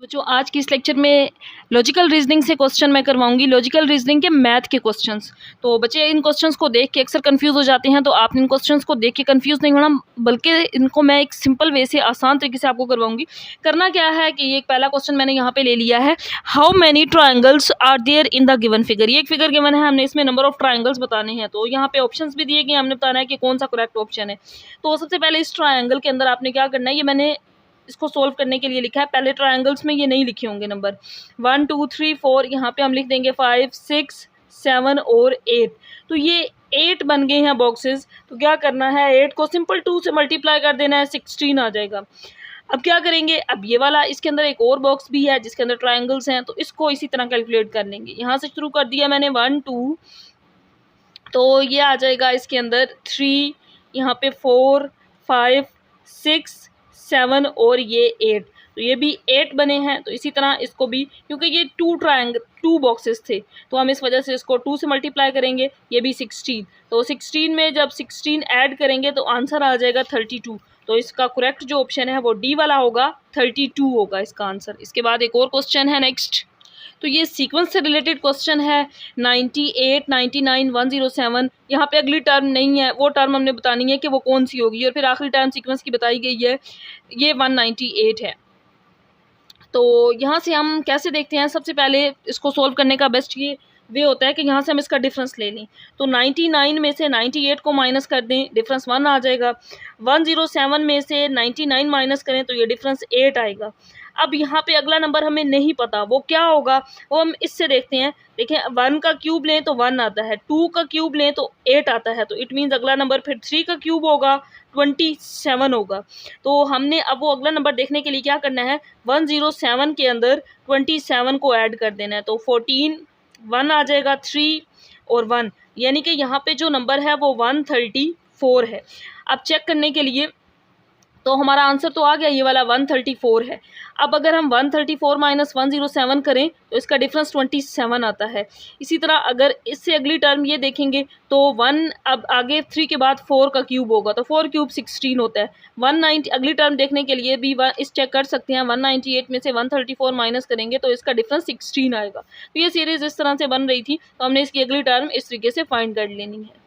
बच्चों आज की इस लेक्चर में लॉजिकल रीजनिंग से क्वेश्चन मैं करवाऊंगी, लॉजिकल रीजनिंग के मैथ के क्वेश्चंस। तो बच्चे इन क्वेश्चंस को देख के अक्सर कंफ्यूज हो जाते हैं, तो आप इन क्वेश्चंस को देख के कंफ्यूज नहीं होना, बल्कि इनको मैं एक सिंपल वे से आसान तरीके से आपको करवाऊंगी। करना क्या है कि ये एक पहला क्वेश्चन मैंने यहाँ पे ले लिया है, how many triangles are there in the given figure. ये एक फिगर गिवन है, हमने इसमें नंबर ऑफ ट्राइंगल्स बताने हैं। तो यहाँ पे ऑप्शंस भी दिए गए, हमने बताना है कि कौन सा करेक्ट ऑप्शन है। तो सबसे पहले इस ट्राइंगल के अंदर आपने क्या करना है, ये मैंने इसको सोल्व करने के लिए लिखा है। पहले ट्रायंगल्स में ये नहीं लिखे होंगे नंबर 1 2 3 4, यहाँ पे हम लिख देंगे 5 6 7 और 8। तो ये 8 बन गए हैं बॉक्सेस। तो क्या करना है, 8 को सिंपल 2 से मल्टीप्लाई कर देना है, 16 आ जाएगा। अब क्या करेंगे, अब ये वाला इसके अंदर एक और बॉक्स भी है जिसके अंदर ट्रायंगल्स हैं, तो इसको इसी तरह कैलकुलेट कर लेंगे। यहाँ से शुरू कर दिया मैंने 1 2, तो ये आ जाएगा इसके अंदर 3, यहाँ पे 4 5 6 7 और ये 8। तो ये भी 8 बने हैं। तो इसी तरह इसको भी, क्योंकि ये 2 बॉक्सेस थे, तो हम इस वजह से इसको 2 से मल्टीप्लाई करेंगे। ये भी 16, तो 16 में जब 16 ऐड करेंगे तो आंसर आ जाएगा 32। तो इसका करेक्ट जो ऑप्शन है वो डी वाला होगा, 32 होगा इसका आंसर। इसके बाद एक और क्वेश्चन है नेक्स्ट, तो ये सीक्वेंस से रिलेटेड क्वेश्चन है 98 99 107। यहाँ पे अगली टर्म नहीं है, वो टर्म हमने बतानी है कि वो कौन सी होगी, और फिर आखिरी टर्म सीक्वेंस की बताई गई है, ये 198 है। तो यहाँ से हम कैसे देखते हैं, सबसे पहले इसको सोल्व करने का बेस्ट ये वे होता है कि यहाँ से हम इसका डिफरेंस ले लें। तो 99 में से 98 को माइनस कर दें, डिफरेंस 1 आ जाएगा। 107 में से 99 माइनस करें तो ये डिफरेंस 8 आएगा। अब यहाँ पे अगला नंबर हमें नहीं पता वो क्या होगा, वो हम इससे देखते हैं। देखें, 1 का क्यूब लें तो 1 आता है, 2 का क्यूब लें तो 8 आता है, तो इट मीन्स अगला नंबर फिर 3 का क्यूब होगा, 27 होगा। तो हमने अब वो अगला नंबर देखने के लिए क्या करना है, 107 के अंदर 27 को ऐड कर देना है। तो 14 1 आ जाएगा, 3 और 1, यानी कि यहाँ पे जो नंबर है वो 134 है। अब चेक करने के लिए, तो हमारा आंसर तो आ गया, ये वाला 134 है। अब अगर हम 134 माइनस 107 करें तो इसका डिफरेंस 27 आता है। इसी तरह अगर इससे अगली टर्म ये देखेंगे तो 1, अब आगे 3 के बाद 4 का क्यूब होगा, तो 4 क्यूब 16 होता है। 190 अगली टर्म देखने के लिए भी इस चेक कर सकते हैं, 198 में से 134 माइनस करेंगे तो इसका डिफरेंस 16 आएगा। तो ये सीरीज इस तरह से बन रही थी, तो हमने इसकी अगली टर्म इस तरीके से फाइंड कर लेनी है।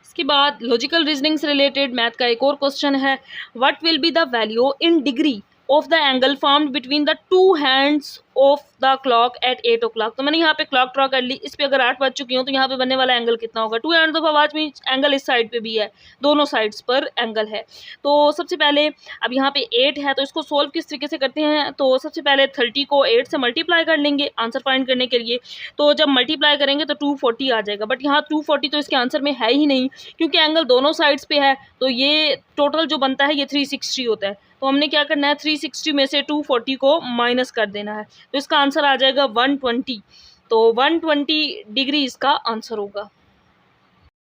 इसके बाद लॉजिकल रीजनिंग से रिलेटेड मैथ का एक और क्वेश्चन है, what will be the value in degree of the angle formed between the 2 hands of the clock at 8 o'clock। तो मैंने यहाँ पे क्लॉक ड्रॉ कर ली, इस पे अगर 8 बज चुकी हो तो यहाँ पे बनने वाला एंगल कितना होगा। 2 हैंड्स ऑफ आवाज में एंगल इस साइड पे भी है, दोनों साइड्स पर एंगल है। तो सबसे पहले अब यहाँ पे 8 है, तो इसको सोल्व किस तरीके से करते हैं, तो सबसे पहले 30 को 8 से मल्टीप्लाई कर लेंगे आंसर फाइंड करने के लिए। तो जब मल्टीप्लाई करेंगे तो 240 आ जाएगा, बट यहाँ 240 तो इसके आंसर में है ही नहीं, क्योंकि एंगल दोनों साइड्स पे है। तो ये टोटल जो बनता है ये 360 होता है। तो हमने क्या करना है, 360 में से 240 को माइनस कर देना है, तो इसका आंसर आ जाएगा 120। तो 120 डिग्री इसका आंसर होगा।